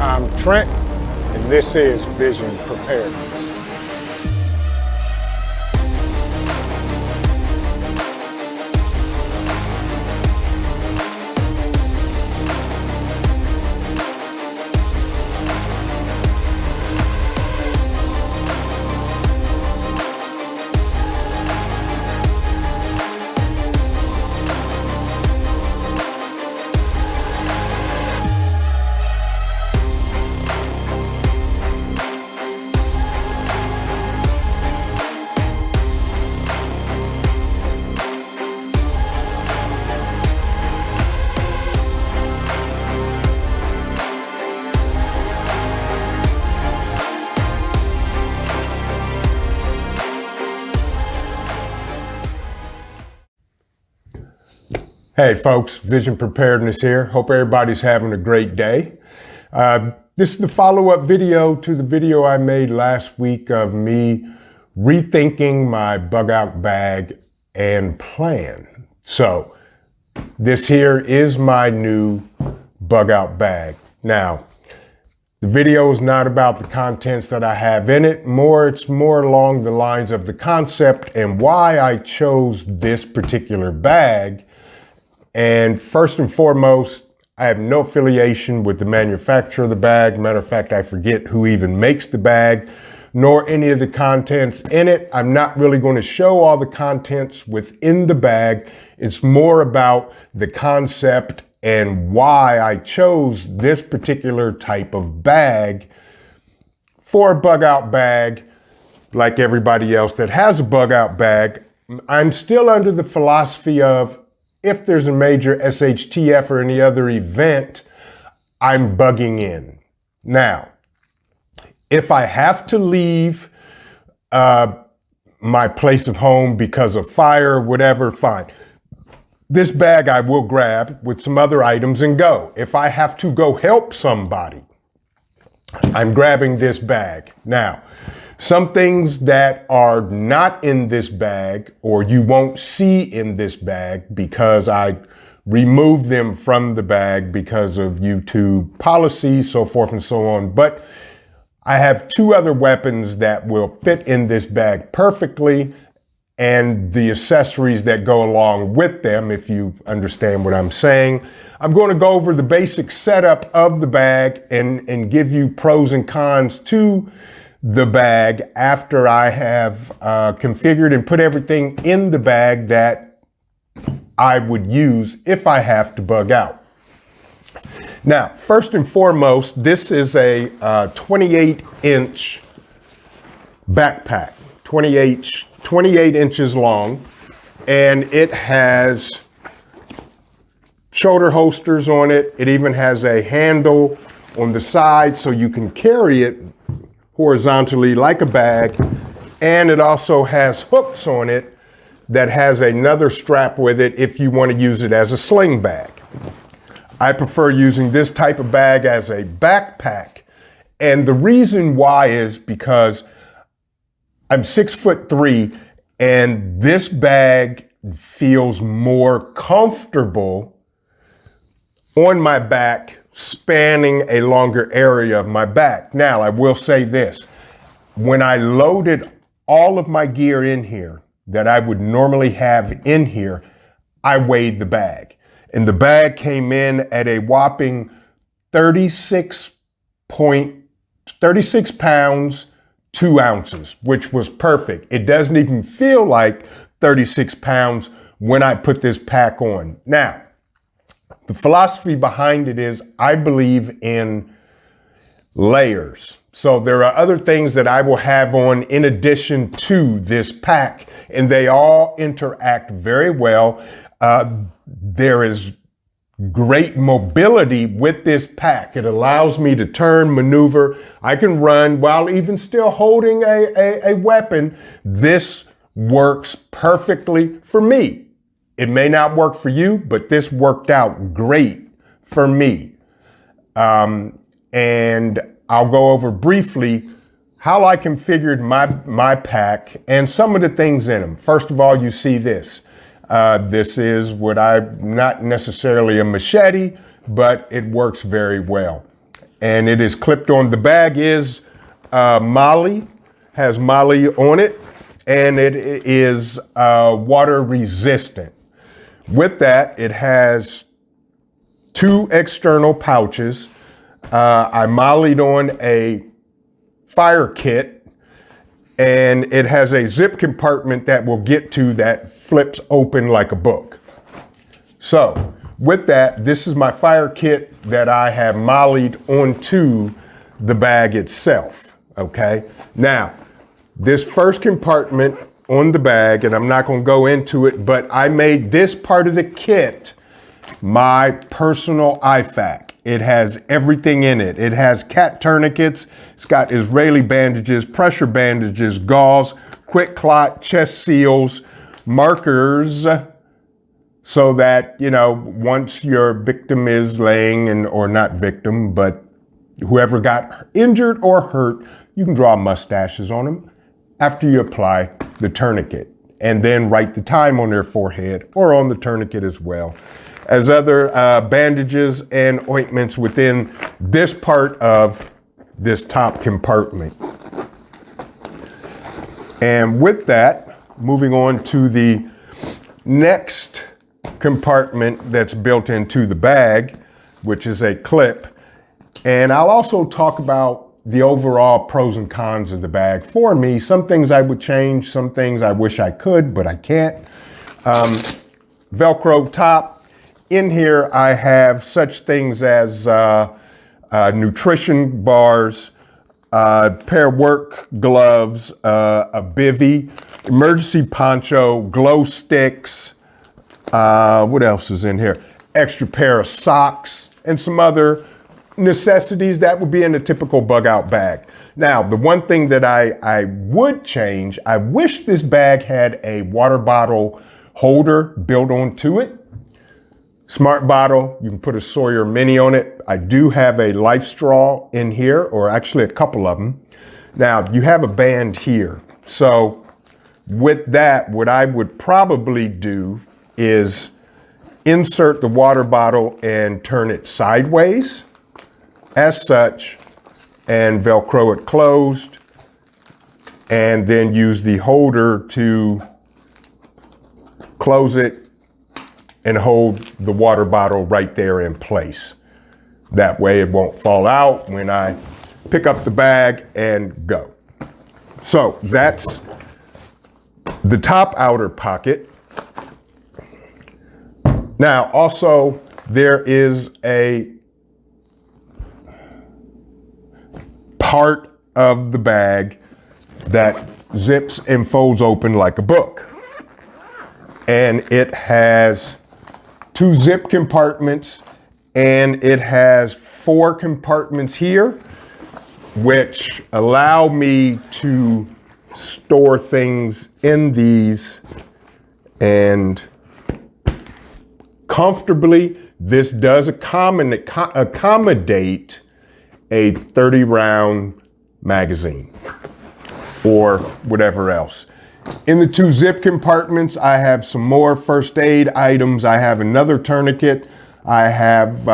I'm Trent, and this is Vision Preparedness. Hey folks, Vision Preparedness here. Hope everybody's having a great day. This is the follow-up video to the video I made last week of me rethinking my Bugout bag and plan. So this here is my new Bugout bag. Now, the video is not about the contents that I have in it. It's more along the lines of the concept and why I chose this particular bag. And first and foremost, I have no affiliation with the manufacturer of the bag. Matter of fact, I forget who even makes the bag, nor any of the contents in it. I'm not really going to show all the contents within the bag. It's more about the concept and why I chose this particular type of bag for a Bugout bag. Like everybody else that has a Bugout bag, I'm still under the philosophy of, if there's a major SHTF or any other event, I'm bugging in. Now, if I have to leave my place of home because of fire or whatever, fine. This bag I will grab with some other items and go. If I have to go help somebody, I'm grabbing this bag. Now, some things that are not in this bag or you won't see in this bag because I removed them from the bag because of YouTube policies, so forth and so on. But I have two other weapons that will fit in this bag perfectly and the accessories that go along with them, if you understand what I'm saying. I'm going to go over the basic setup of the bag and give you pros and cons to the bag after I have configured and put everything in the bag that I would use if I have to bug out. Now, first and foremost, this is a 28-inch backpack, 28 inches long, and it has shoulder holsters on it. It even has a handle on the side so you can carry it horizontally like a bag, and it also has hooks on it that has another strap with it if you want to use it as a sling bag. I prefer using this type of bag as a backpack, and the reason why is because I'm 6'3", and this bag feels more comfortable on my back, spanning a longer area of my back. Now, I will say this. When I loaded all of my gear in here that I would normally have in here, I weighed the bag. And the bag came in at a whopping 36 pounds, 2 ounces, which was perfect. It doesn't even feel like 36 pounds when I put this pack on. Now, the philosophy behind it is I believe in layers. So there are other things that I will have on in addition to this pack, and they all interact very well. There is great mobility with this pack. It allows me to turn, maneuver. I can run while even still holding a weapon. This works perfectly for me. It may not work for you, but this worked out great for me. And I'll go over briefly how I configured my pack and some of the things in them. First of all, you see this. This is what not necessarily a machete, but it works very well. and it is clipped on. The bag is Molly, has Molly on it, and it is water resistant. With that, it has 2 external pouches. I mollied on a fire kit, and it has a zip compartment that we'll get to that flips open like a book. So with that, this is my fire kit that I have mollied onto the bag itself, okay? Now, this first compartment on the bag, and I'm not gonna go into it, but I made this part of the kit my personal IFAK. It has everything in it. It has cat tourniquets, it's got Israeli bandages, pressure bandages, gauze, quick clot, chest seals, markers, so that, you know, once your victim is laying in, or not victim, but whoever got injured or hurt, you can draw mustaches on them after you apply the tourniquet, and then write the time on their forehead or on the tourniquet as well, as other bandages and ointments within this part of this top compartment. And with that, moving on to the next compartment that's built into the bag, which is a clip. And I'll also talk about the overall pros and cons of the bag. For me, some things I would change, some things I wish I could, but I can't. Velcro top. In here, I have such things as nutrition bars, pair of work gloves, a bivvy, emergency poncho, glow sticks. What else is in here? Extra pair of socks, and some other necessities that would be in a typical bug out bag. Now, the one thing that I would change, I wish this bag had a water bottle holder built onto it. Smart bottle, you can put a Sawyer Mini on it. I do have a Life Straw in here, or actually a couple of them. Now, you have a band here. So with that, what I would probably do is insert the water bottle and turn it sideways as such, and Velcro it closed, and then use the holder to close it and hold the water bottle right there in place. That way it won't fall out when I pick up the bag and go. So that's the top outer pocket. Now, also, there is a part of the bag that zips and folds open like a book. And it has 2 zip compartments, and it has 4 compartments here, which allow me to store things in these and comfortably. This does accommodate a 30-round magazine or whatever else. In the 2 zip compartments, I have some more first aid items. I have another tourniquet. I have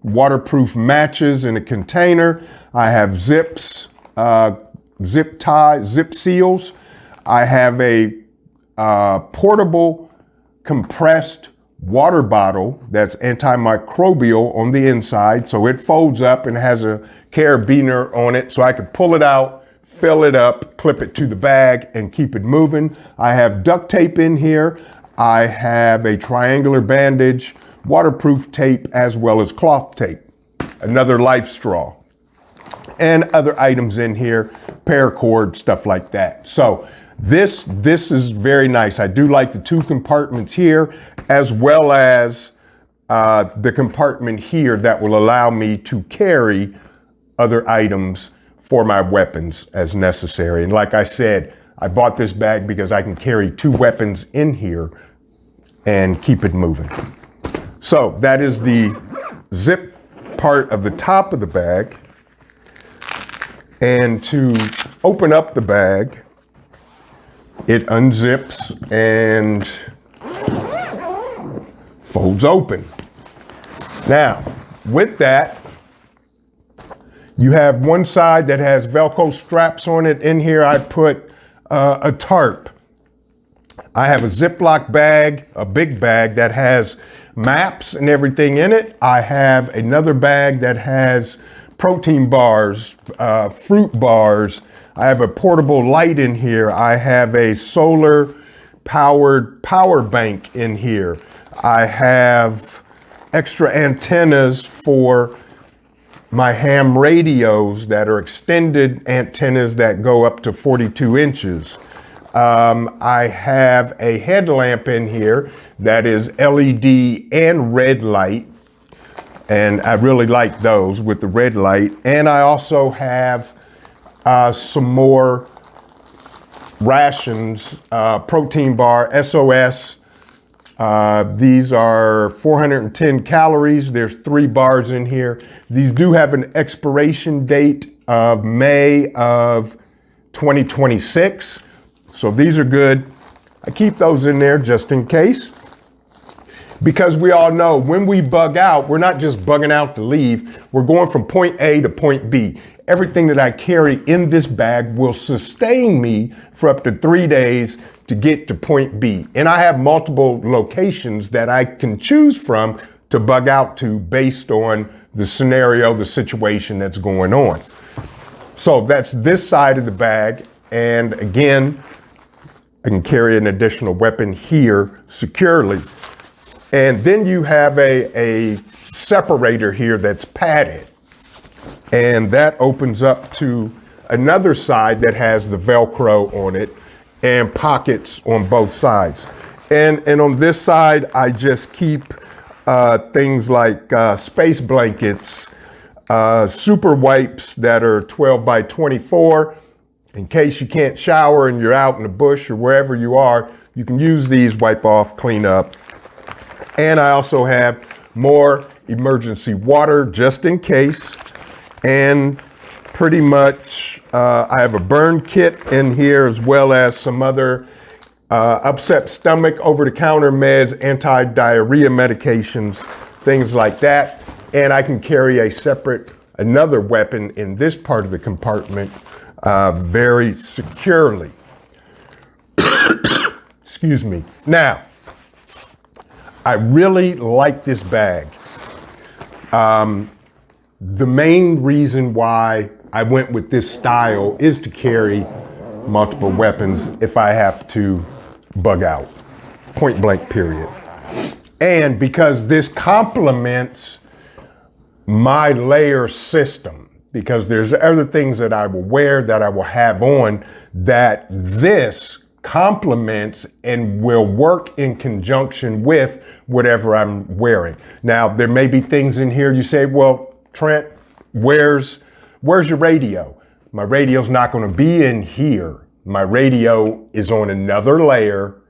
waterproof matches in a container. I have zips, zip ties, zip seals. I have a portable compressed water bottle that's antimicrobial on the inside. So it folds up and has a carabiner on it, so I could pull it out, fill it up, clip it to the bag, and keep it moving. I have duct tape in here. I have a triangular bandage, waterproof tape, as well as cloth tape, another Life Straw, and other items in here, paracord, stuff like that. So this is very nice. I do like the 2 compartments here, as well as the compartment here that will allow me to carry other items for my weapons as necessary. And like I said, I bought this bag because I can carry 2 weapons in here and keep it moving. So that is the zip part of the top of the bag. And to open up the bag, it unzips and folds open. Now, with that, You have one side that has Velcro straps on it. In here, I put a tarp. I have a Ziploc bag, a big bag that has maps and everything in it. I have another bag that has protein bars, fruit bars. I have a portable light in here. I have a solar powered power bank in here. I have extra antennas for my ham radios that are extended antennas that go up to 42 inches. I have a headlamp in here that is LED and red light, and I really like those with the red light. And I also have some more rations, protein bar, SOS. These are 410 calories. There's 3 bars in here. These do have an expiration date of May of 2026. So these are good. I keep those in there just in case. Because we all know when we bug out, we're not just bugging out to leave. We're going from point A to point B. Everything that I carry in this bag will sustain me for up to 3 days to get to point B. And I have multiple locations that I can choose from to bug out to based on the scenario, the situation that's going on. So that's this side of the bag. And again, I can carry an additional weapon here securely. And then you have a separator here that's padded. And that opens up to another side that has the Velcro on it and pockets on both sides. And on this side, I just keep things like space blankets, super wipes that are 12 by 24. In case you can't shower and you're out in the bush or wherever you are, you can use these, wipe off, clean up. And I also have more emergency water just in case. And pretty much I have a burn kit in here as well as some other upset stomach, over-the-counter meds, anti-diarrhea medications, things like that. And I can carry another weapon in this part of the compartment very securely. Excuse me. Now, I really like this bag. The main reason why I went with this style is to carry multiple weapons if I have to bug out, point blank period. And because this complements my layer system, because there's other things that I will wear, that I will have on, that this complements and will work in conjunction with whatever I'm wearing. Now, there may be things in here you say, well, Trent, where's your radio? My radio's not going to be in here. My radio is on another layer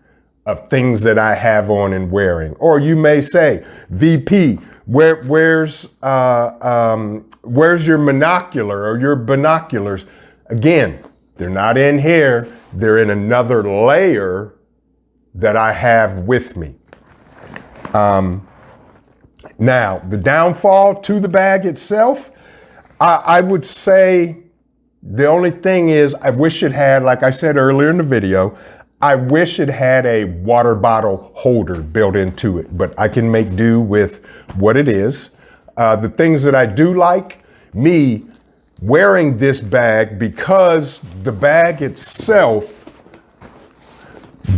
of things that I have on and wearing. Or you may say, VP, where's your monocular or your binoculars? Again, they're not in here. They're in another layer that I have with me. Now, the downfall to the bag itself, I would say the only thing is I wish it had, like I said earlier in the video, I wish it had a water bottle holder built into it, but I can make do with what it is. The things that I do like, me wearing this bag, because the bag itself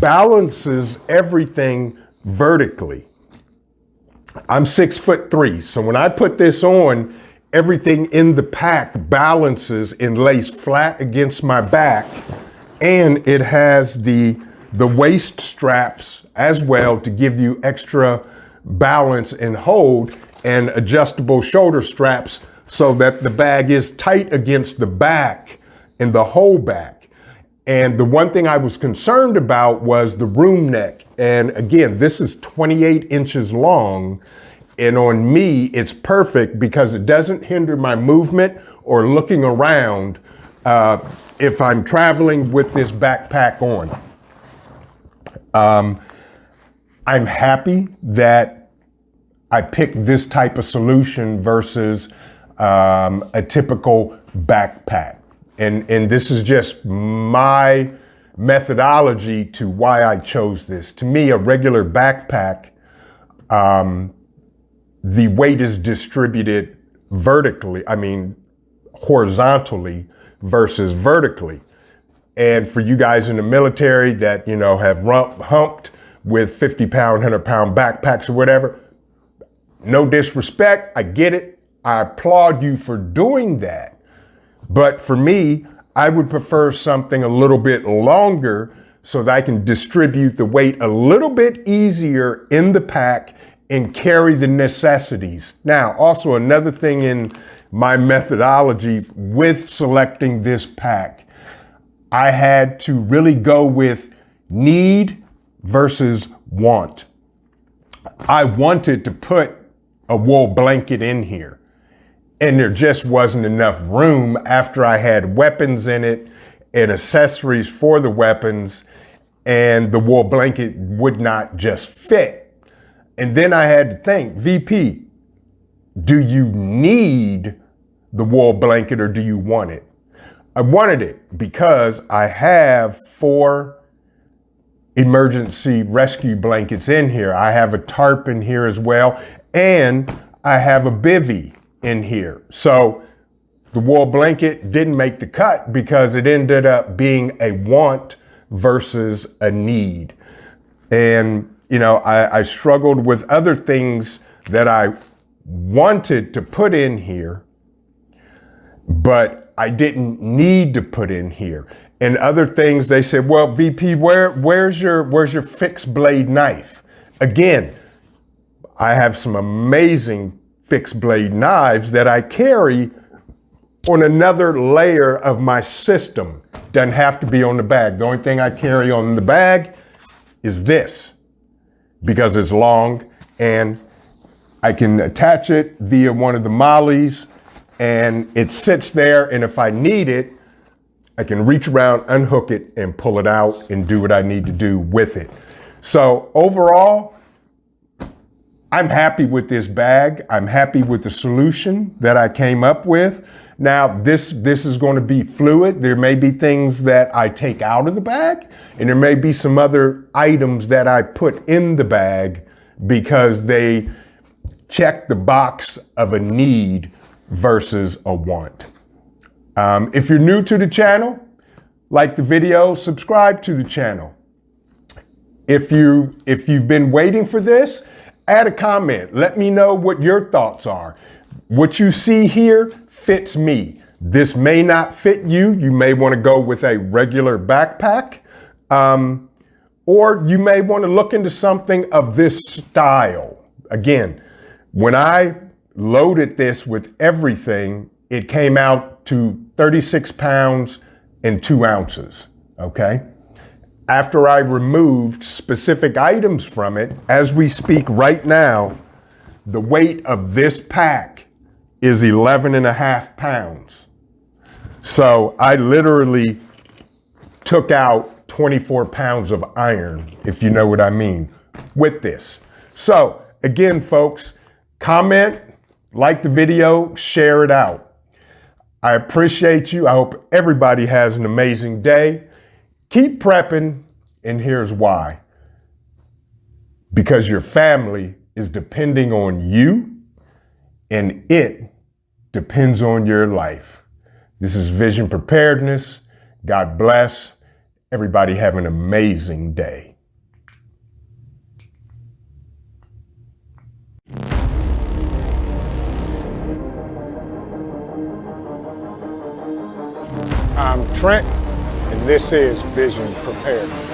balances everything vertically. I'm 6'3", so when I put this on, everything in the pack balances and lays flat against my back, and it has the waist straps as well to give you extra balance and hold, and adjustable shoulder straps so that the bag is tight against the back and the whole back. And the one thing I was concerned about was the room neck. And again, this is 28 inches long. And on me, it's perfect because it doesn't hinder my movement or looking around if I'm traveling with this backpack on. I'm happy that I picked this type of solution versus a typical backpack. And this is just my methodology to why I chose this. To me, a regular backpack, the weight is distributed horizontally versus vertically. And for you guys in the military that, have humped with 50-pound, 100-pound backpacks or whatever, no disrespect, I get it. I applaud you for doing that. But for me, I would prefer something a little bit longer so that I can distribute the weight a little bit easier in the pack and carry the necessities. Now, also another thing in my methodology with selecting this pack, I had to really go with need versus want. I wanted to put a wool blanket in here, and there just wasn't enough room after I had weapons in it and accessories for the weapons, and the wool blanket would not just fit. And then I had to think, VP, do you need the wool blanket or do you want it? I wanted it because I have 4 emergency rescue blankets in here. I have a tarp in here as well, and I have a bivvy in here. So the wool blanket didn't make the cut because it ended up being a want versus a need. And, I struggled with other things that I wanted to put in here, but I didn't need to put in here. And other things, they said, well, VP, where's your fixed blade knife? Again, I have some amazing fixed blade knives that I carry on another layer of my system. Doesn't have to be on the bag. The only thing I carry on the bag is this, because it's long and I can attach it via one of the mollies and it sits there, and if I need it, I can reach around, unhook it, and pull it out and do what I need to do with it. So overall, I'm happy with this bag. I'm happy with the solution that I came up with. Now, this is going to be fluid. There may be things that I take out of the bag, and there may be some other items that I put in the bag because they check the box of a need versus a want. If you're new to the channel, like the video, subscribe to the channel. If you've been waiting for this, add a comment. Let me know what your thoughts are. What you see here fits me. This may not fit you. You may want to go with a regular backpack, or you may want to look into something of this style. Again, when I loaded this with everything, it came out to 36 pounds and 2 ounces, okay? After I removed specific items from it, as we speak right now, the weight of this pack is 11.5 pounds. So I literally took out 24 pounds of iron, if you know what I mean, with this. So again, folks, comment, like the video, share it out. I appreciate you. I hope everybody has an amazing day. Keep prepping, and here's why. Because your family is depending on you, and it depends on your life. This is Vision Preparedness. God bless. Everybody have an amazing day. I'm Trent, and this is Vision Preparedness.